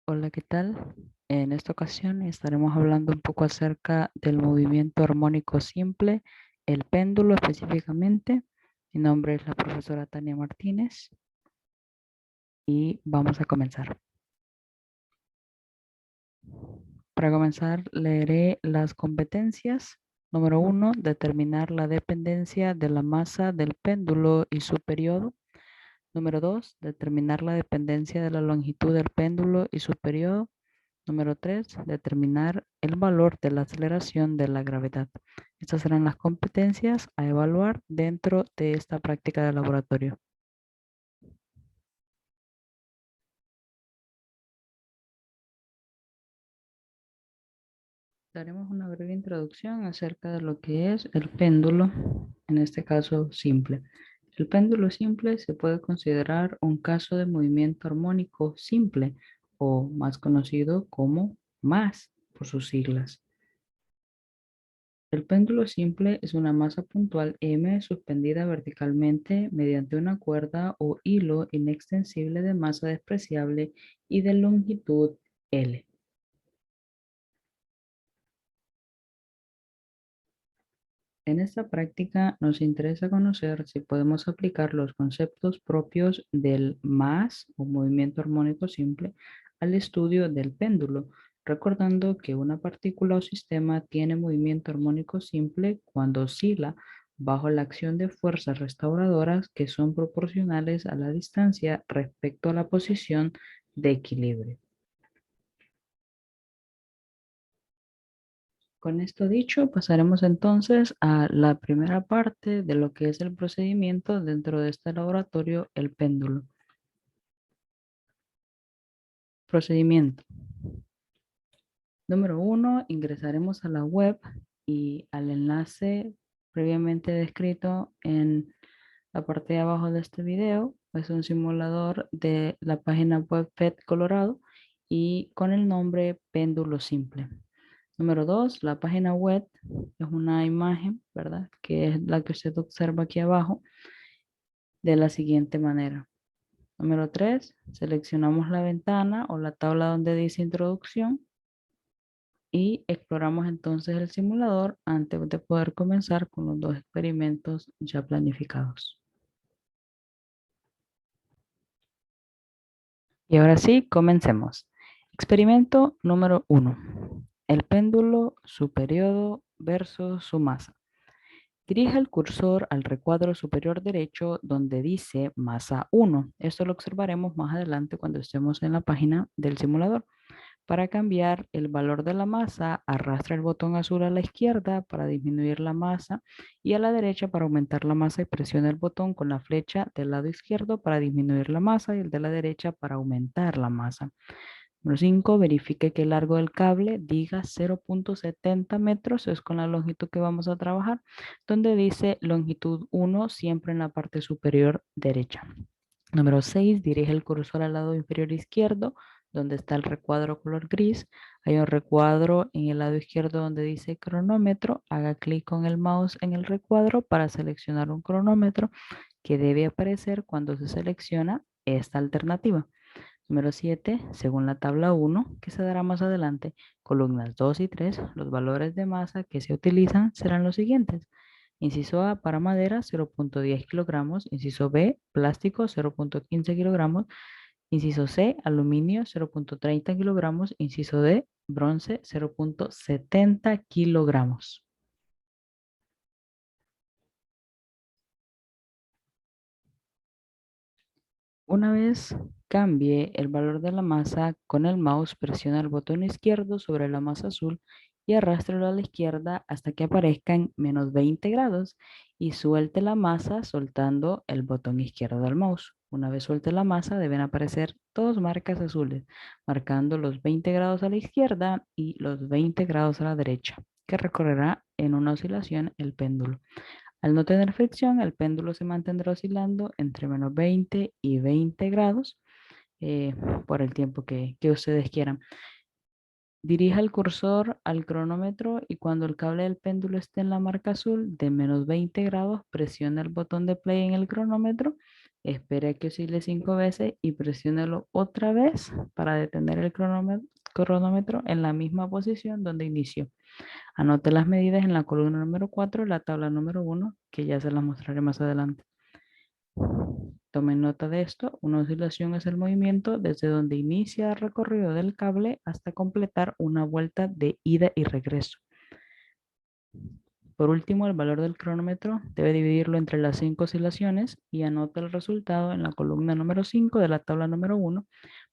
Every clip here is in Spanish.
Hola, ¿qué tal? En esta ocasión estaremos hablando un poco acerca del movimiento armónico simple, el péndulo específicamente. Mi nombre es la profesora Tania Martínez y vamos a comenzar. Para comenzar, leeré las competencias. Número 1, determinar la dependencia de la masa del péndulo y su periodo. Número 2, determinar la dependencia de la longitud del péndulo y su periodo. Número 3, determinar el valor de la aceleración de la gravedad. Estas serán las competencias a evaluar dentro de esta práctica de laboratorio. Daremos una breve introducción acerca de lo que es el péndulo, en este caso simple. El péndulo simple se puede considerar un caso de movimiento armónico simple o más conocido como MAS por sus siglas. El péndulo simple es una masa puntual M suspendida verticalmente mediante una cuerda o hilo inextensible de masa despreciable y de longitud L. En esta práctica nos interesa conocer si podemos aplicar los conceptos propios del MAS o movimiento armónico simple al estudio del péndulo, recordando que una partícula o sistema tiene movimiento armónico simple cuando oscila bajo la acción de fuerzas restauradoras que son proporcionales a la distancia respecto a la posición de equilibrio. Con esto dicho, pasaremos entonces a la primera parte de lo que es el procedimiento dentro de este laboratorio, el péndulo. Procedimiento. Número 1, ingresaremos a la web y al enlace previamente descrito en la parte de abajo de este video. Es un simulador de la página web PET Colorado y con el nombre péndulo simple. Número 2, la página web es una imagen, ¿verdad? Que es la que usted observa aquí abajo de la siguiente manera. Número 3, seleccionamos la ventana o la tabla donde dice introducción y exploramos entonces el simulador antes de poder comenzar con los dos experimentos ya planificados. Y ahora sí, comencemos. Experimento número 1. El péndulo, su periodo versus su masa. Dirija el cursor al recuadro superior derecho donde dice masa 1. Esto lo observaremos más adelante cuando estemos en la página del simulador. Para cambiar el valor de la masa, arrastra el botón azul a la izquierda para disminuir la masa y a la derecha para aumentar la masa y presiona el botón con la flecha del lado izquierdo para disminuir la masa y el de la derecha para aumentar la masa. Número 5, verifique que el largo del cable diga 0.70 metros, es con la longitud que vamos a trabajar, donde dice longitud 1 siempre en la parte superior derecha. Número 6, dirige el cursor al lado inferior izquierdo, donde está el recuadro color gris. Hay un recuadro en el lado izquierdo donde dice cronómetro. Haga clic con el mouse en el recuadro para seleccionar un cronómetro que debe aparecer cuando se selecciona esta alternativa. Número 7, según la tabla 1, que se dará más adelante, columnas 2 y 3, los valores de masa que se utilizan serán los siguientes. Inciso A para madera 0.10 kilogramos, inciso B plástico 0.15 kilogramos, inciso C aluminio 0.30 kilogramos, inciso D bronce 0.70 kilogramos. Una vez cambie el valor de la masa, con el mouse presiona el botón izquierdo sobre la masa azul y arrástralo a la izquierda hasta que aparezcan menos 20 grados y suelte la masa soltando el botón izquierdo del mouse. Una vez suelte la masa deben aparecer dos marcas azules, marcando los 20 grados a la izquierda y los 20 grados a la derecha, que recorrerá en una oscilación el péndulo. Al no tener fricción, el péndulo se mantendrá oscilando entre menos 20 y 20 grados eh, por el tiempo que ustedes quieran. Dirija el cursor al cronómetro y cuando el cable del péndulo esté en la marca azul de menos 20 grados, presione el botón de play en el cronómetro Espere a que oscile 5 veces y presiónelo otra vez para detener el cronómetro en la misma posición donde inició. Anote las medidas en la columna número 4 y la tabla número 1, que ya se las mostraré más adelante. Tomen nota de esto. Una oscilación es el movimiento desde donde inicia el recorrido del cable hasta completar una vuelta de ida y regreso. Por último, el valor del cronómetro debe dividirlo entre las 5 oscilaciones y anota el resultado en la columna número 5 de la tabla número 1,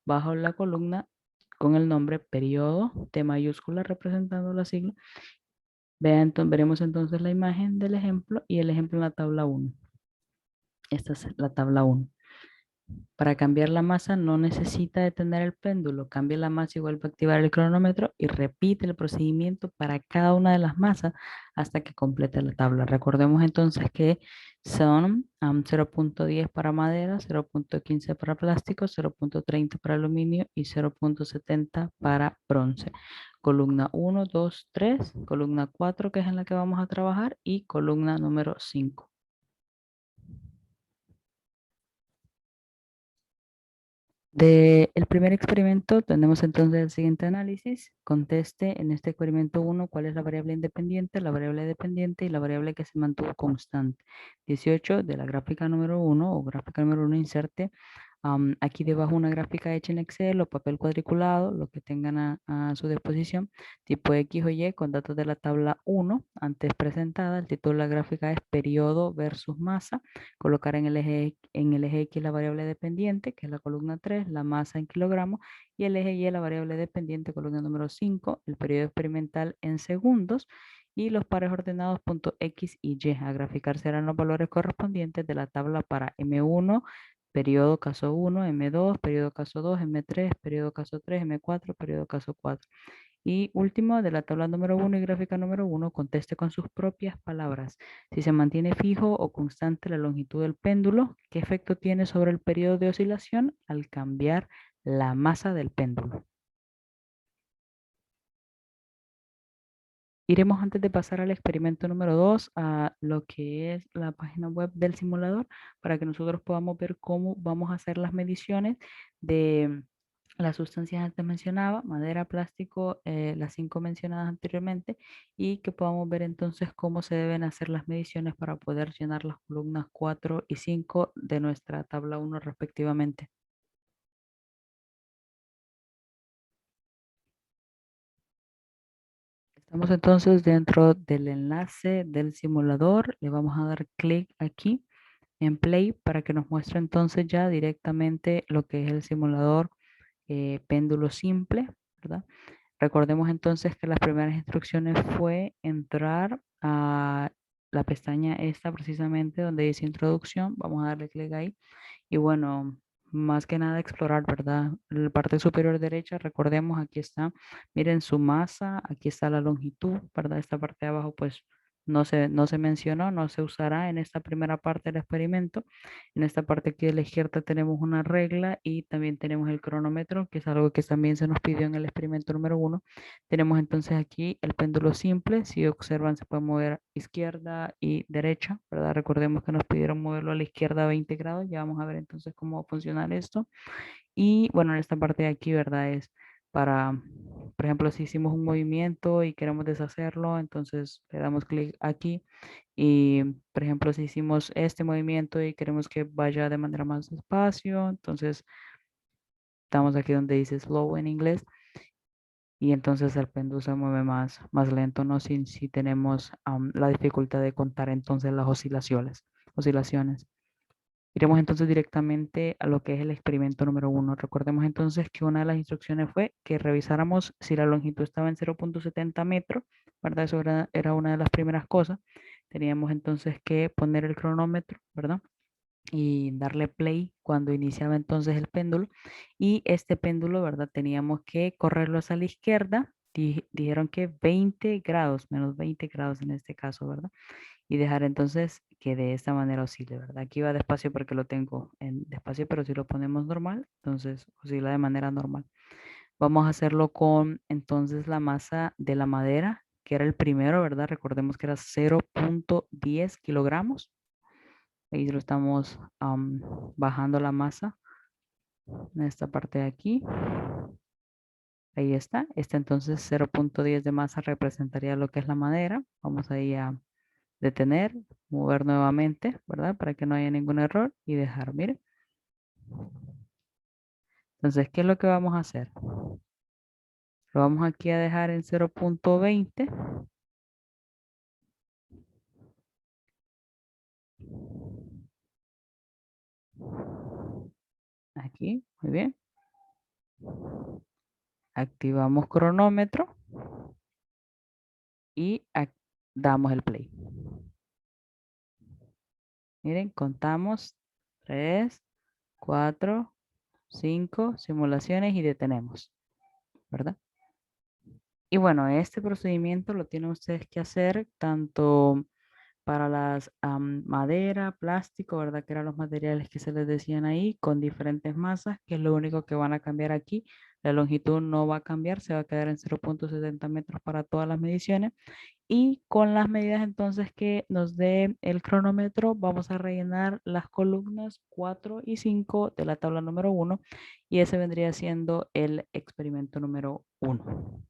bajo la columna con el nombre periodo, T mayúscula representando la sigla. Veremos entonces la imagen del ejemplo y el ejemplo en la tabla 1. Esta es la tabla 1. Para cambiar la masa no necesita detener el péndulo. Cambia la masa y vuelve a activar el cronómetro y repite el procedimiento para cada una de las masas hasta que complete la tabla. Recordemos entonces que son 0.10 para madera, 0.15 para plástico, 0.30 para aluminio y 0.70 para bronce. Columna 1, 2, 3, columna 4 que es en la que vamos a trabajar y columna número 5. El primer experimento tenemos entonces el siguiente análisis. Conteste en este experimento 1 cuál es la variable independiente, la variable dependiente y la variable que se mantuvo constante. 18 de la gráfica número 1 o gráfica número 1 inserte aquí debajo una gráfica hecha en Excel o papel cuadriculado, lo que tengan a su disposición, tipo X o Y con datos de la tabla 1 antes presentada. El título de la gráfica es periodo versus masa. Colocar en el eje X la variable dependiente, que es la columna 3, la masa en kilogramos, y el eje Y la variable dependiente, columna número 5, el periodo experimental en segundos, y los pares ordenados punto X y Y. A graficar serán los valores correspondientes de la tabla para M1, periodo caso 1, M2, periodo caso 2, M3, periodo caso 3, M4, periodo caso 4. Y último, de la tabla número 1 y gráfica número 1, conteste con sus propias palabras. Si se mantiene fijo o constante la longitud del péndulo, ¿qué efecto tiene sobre el periodo de oscilación al cambiar la masa del péndulo? Iremos antes de pasar al experimento número 2 a lo que es la página web del simulador para que nosotros podamos ver cómo vamos a hacer las mediciones de las sustancias antes mencionaba, madera, plástico, las 5 mencionadas anteriormente, y que podamos ver entonces cómo se deben hacer las mediciones para poder llenar las columnas 4 y 5 de nuestra tabla 1 respectivamente. Estamos entonces dentro del enlace del simulador. Le vamos a dar clic aquí en Play para que nos muestre entonces ya directamente lo que es el simulador péndulo simple, ¿verdad? Recordemos entonces que las primeras instrucciones fue entrar a la pestaña esta precisamente donde dice introducción. Vamos a darle clic ahí. Y bueno, más que nada explorar, ¿verdad? En la parte superior derecha, recordemos, aquí está, miren su masa, aquí está la longitud, ¿verdad? Esta parte de abajo, pues no se mencionó, no se usará en esta primera parte del experimento. En esta parte aquí de la izquierda tenemos una regla y también tenemos el cronómetro, que es algo que también se nos pidió en el experimento número 1. Tenemos entonces aquí el péndulo simple. Si observan, se puede mover izquierda y derecha, ¿verdad? Recordemos que nos pidieron moverlo a la izquierda a 20 grados. Ya vamos a ver entonces cómo va a funcionar esto. Y bueno, en esta parte de aquí, ¿verdad? Es para, por ejemplo, si hicimos un movimiento y queremos deshacerlo, entonces le damos clic aquí. Y, por ejemplo, si hicimos este movimiento y queremos que vaya de manera más despacio, entonces estamos aquí donde dice slow en inglés y entonces el péndulo se mueve más lento, ¿no? Si tenemos la dificultad de contar entonces las oscilaciones. Iremos entonces directamente a lo que es el experimento número 1. Recordemos entonces que una de las instrucciones fue que revisáramos si la longitud estaba en 0.70 metros, ¿verdad? Eso era una de las primeras cosas. Teníamos entonces que poner el cronómetro, ¿verdad? Y darle play cuando iniciaba entonces el péndulo. Y este péndulo, ¿verdad? Teníamos que correrlo hacia la izquierda. Dijeron que 20 grados, menos 20 grados en este caso, ¿verdad? Y dejar entonces que de esta manera oscile, ¿verdad? Aquí va despacio porque lo tengo en despacio, pero si lo ponemos normal, entonces oscila de manera normal. Vamos a hacerlo con entonces la masa de la madera, que era el primero, ¿verdad? Recordemos que era 0.10 kilogramos. Ahí lo estamos bajando la masa en esta parte de aquí. Ahí está. Este entonces 0.10 de masa representaría lo que es la madera. Vamos ahí a detener, mover nuevamente, ¿verdad? Para que no haya ningún error y dejar, mire. Entonces, ¿qué es lo que vamos a hacer? Lo vamos aquí a dejar en 0.20. Aquí, muy bien. Activamos cronómetro y damos el play. Miren, contamos 3, 4, 5 simulaciones y detenemos, ¿verdad? Y bueno, este procedimiento lo tienen ustedes que hacer tanto para las madera, plástico, ¿verdad? Que eran los materiales que se les decían ahí, con diferentes masas, que es lo único que van a cambiar aquí. La longitud no va a cambiar, se va a quedar en 0.70 metros para todas las mediciones. Y con las medidas entonces que nos dé el cronómetro, vamos a rellenar las columnas 4 y 5 de la tabla número 1 y ese vendría siendo el experimento número 1.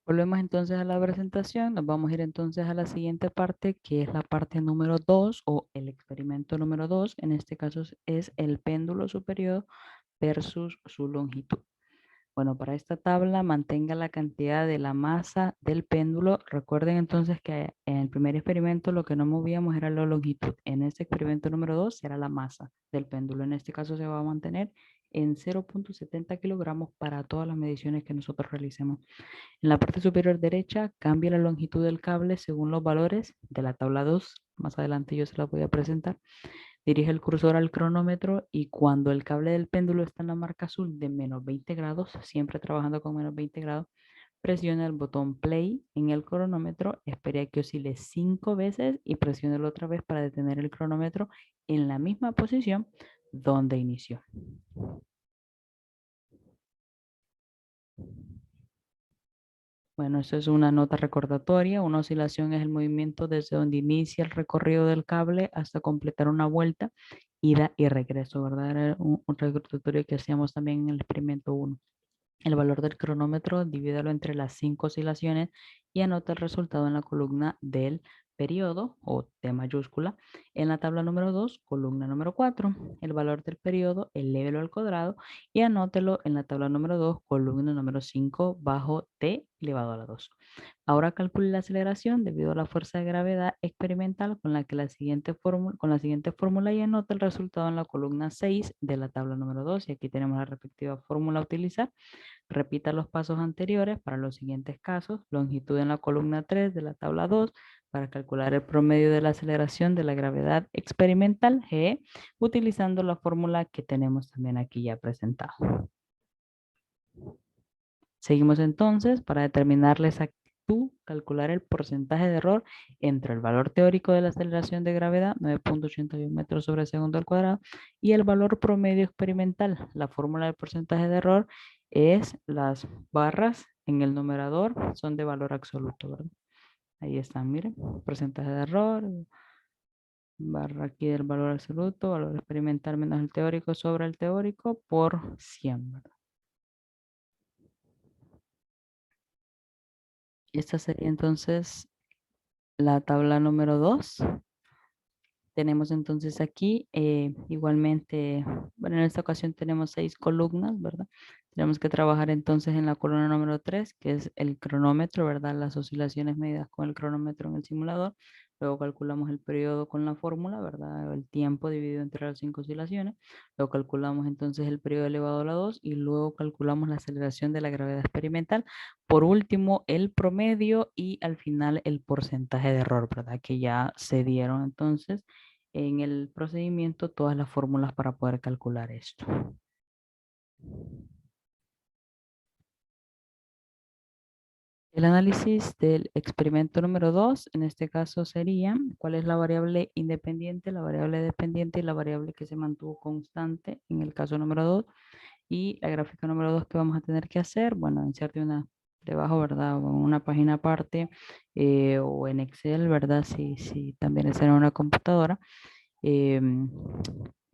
Volvemos entonces a la presentación, nos vamos a ir entonces a la siguiente parte, que es la parte número 2 o el experimento número 2. En este caso es el péndulo superior versus su longitud. Bueno, para esta tabla mantenga la cantidad de la masa del péndulo. Recuerden entonces que en el primer experimento lo que no movíamos era la longitud. En este experimento número 2 era la masa del péndulo. En este caso se va a mantener en 0.70 kilogramos para todas las mediciones que nosotros realicemos. En la parte superior derecha, cambia la longitud del cable según los valores de la tabla 2. Más adelante yo se la voy a presentar. Dirige el cursor al cronómetro y cuando el cable del péndulo está en la marca azul de menos 20 grados, siempre trabajando con menos 20 grados, presiona el botón play en el cronómetro, espere a que oscile 5 veces y presione otra vez para detener el cronómetro en la misma posición donde inició. Bueno, eso es una nota recordatoria. Una oscilación es el movimiento desde donde inicia el recorrido del cable hasta completar una vuelta, ida y regreso, ¿verdad? Era un recordatorio que hacíamos también en el experimento 1. El valor del cronómetro, divídalo entre las 5 oscilaciones y anota el resultado en la columna del periodo o T mayúscula. En la tabla número 2, columna número 4, el valor del periodo, elévelo al cuadrado y anótelo en la tabla número 2, columna número 5, bajo T elevado a la 2. Ahora calcule la aceleración debido a la fuerza de gravedad experimental con la siguiente fórmula y anota el resultado en la columna 6 de la tabla número 2. Y aquí tenemos la respectiva fórmula a utilizar. Repita los pasos anteriores para los siguientes casos. Longitud en la columna 3 de la tabla 2 para calcular el promedio de la aceleración de la gravedad experimental G, utilizando la fórmula que tenemos también aquí ya presentada. Seguimos entonces para determinar la exactitud, calcular el porcentaje de error entre el valor teórico de la aceleración de gravedad, 9.81 metros sobre segundo al cuadrado, y el valor promedio experimental. La fórmula del porcentaje de error es las barras en el numerador son de valor absoluto, ¿verdad? Ahí están, miren, porcentaje de error, barra aquí del valor absoluto, valor experimental menos el teórico sobre el teórico por 100, ¿verdad? Esta sería entonces la tabla número 2. Tenemos entonces aquí igualmente, bueno, en esta ocasión tenemos 6 columnas, ¿verdad? Tenemos que trabajar entonces en la columna número 3, que es el cronómetro, ¿verdad? Las oscilaciones medidas con el cronómetro en el simulador. Luego calculamos el periodo con la fórmula, ¿verdad? El tiempo dividido entre las 5 oscilaciones. Luego calculamos entonces el periodo elevado a la 2 y luego calculamos la aceleración de la gravedad experimental. Por último, el promedio y al final el porcentaje de error, ¿verdad? Que ya se dieron entonces en el procedimiento todas las fórmulas para poder calcular esto. El análisis del experimento número 2, en este caso sería cuál es la variable independiente, la variable dependiente y la variable que se mantuvo constante en el caso número 2. Y la gráfica número 2 que vamos a tener que hacer, bueno, inserte una debajo, ¿verdad? O en una página aparte o en Excel, ¿verdad? Si también es en una computadora. em,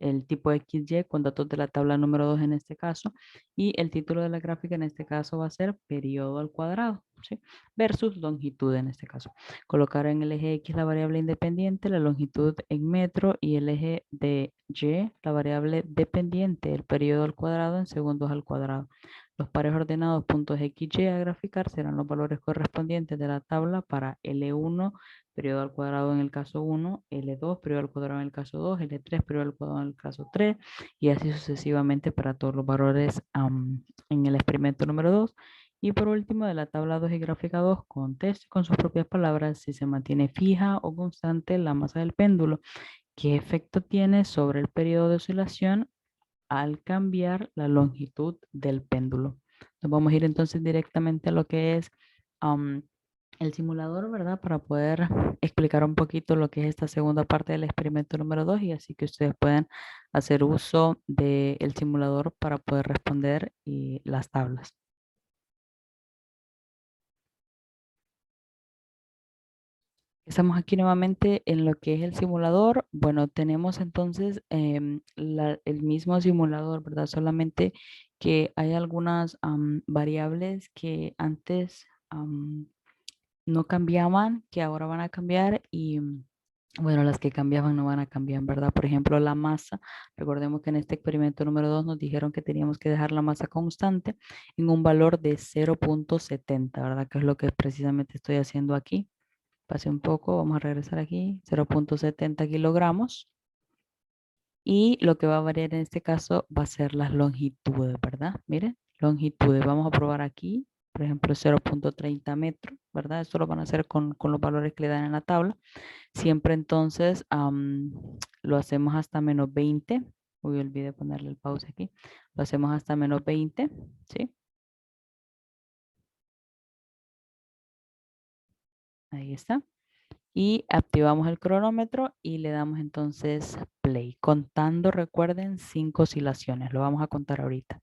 el tipo XY con datos de la tabla número 2 en este caso, y el título de la gráfica en este caso va a ser periodo al cuadrado, ¿sí? Versus longitud en este caso. Colocar en el eje X la variable independiente, la longitud en metro, y el eje de Y la variable dependiente, el periodo al cuadrado en segundos al cuadrado. Los pares ordenados puntos X, Y a graficar serán los valores correspondientes de la tabla para L1 periodo al cuadrado en el caso 1, L2, periodo al cuadrado en el caso 2, L3, periodo al cuadrado en el caso 3, y así sucesivamente para todos los valores en el experimento número 2. Y por último, de la tabla 2 y gráfica 2, conteste con sus propias palabras si se mantiene fija o constante la masa del péndulo. ¿Qué efecto tiene sobre el periodo de oscilación al cambiar la longitud del péndulo? Nos vamos a ir entonces directamente a lo que es el simulador, ¿verdad? Para poder explicar un poquito lo que es esta segunda parte del experimento número 2, y así que ustedes pueden hacer uso del simulador para poder responder las tablas. Estamos aquí nuevamente en lo que es el simulador. Bueno, tenemos entonces el mismo simulador, ¿verdad? Solamente que hay algunas variables que antes no cambiaban, que ahora van a cambiar, y bueno, las que cambiaban no van a cambiar, ¿verdad? Por ejemplo, la masa. Recordemos que en este experimento número 2 nos dijeron que teníamos que dejar la masa constante en un valor de 0.70, ¿verdad? Que es lo que precisamente estoy haciendo aquí. Pase un poco, vamos a regresar aquí, 0.70 kilogramos. Y lo que va a variar en este caso va a ser las longitudes, ¿verdad? Miren, longitudes. Vamos a probar aquí, por ejemplo, 0.30 metros, ¿verdad? Esto lo van a hacer con los valores que le dan en la tabla. Siempre entonces lo hacemos hasta menos 20. Uy, olvidé ponerle el pause aquí. Lo hacemos hasta menos 20, ¿sí? Ahí está. Y activamos el cronómetro y le damos entonces play. Contando, recuerden, 5 oscilaciones. Lo vamos a contar ahorita.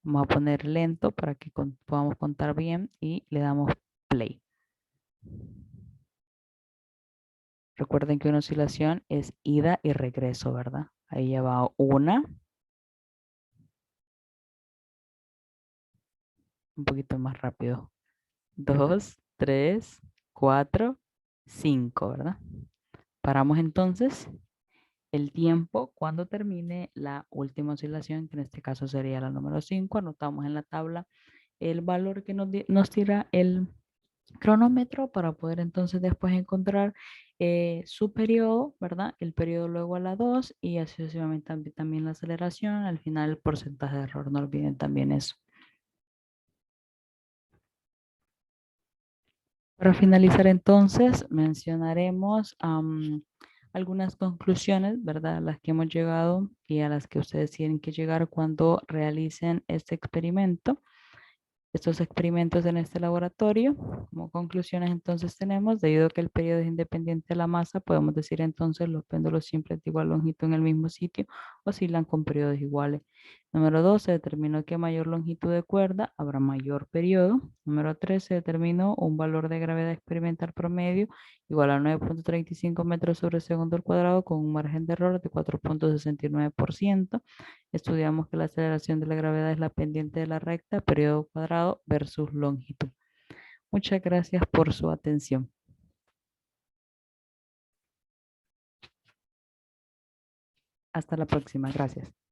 Vamos a poner lento para que podamos contar bien y le damos play. Recuerden que una oscilación es ida y regreso, ¿verdad? Ahí ya va una, un poquito más rápido. 2, 3, 4, 5, ¿verdad? Paramos entonces el tiempo cuando termine la última oscilación, que en este caso sería la número 5. Anotamos en la tabla el valor que nos tira el cronómetro para poder entonces después encontrar su periodo, ¿verdad? El periodo luego a la 2, y así sucesivamente también la aceleración, al final el porcentaje de error, no olviden también eso. Para finalizar entonces, mencionaremos algunas conclusiones, ¿verdad? A las que hemos llegado y a las que ustedes tienen que llegar cuando realicen este experimento. Estos experimentos en este laboratorio, como conclusiones entonces tenemos, debido a que el periodo es independiente de la masa, podemos decir entonces los péndulos siempre de igual longitud en el mismo sitio oscilan con periodos iguales. Número 2, se determinó que a mayor longitud de cuerda habrá mayor periodo. Número 3, se determinó un valor de gravedad experimental promedio igual a 9.35 metros sobre segundo al cuadrado con un margen de error de 4.69%. Estudiamos que la aceleración de la gravedad es la pendiente de la recta, periodo cuadrado versus longitud. Muchas gracias por su atención. Hasta la próxima. Gracias.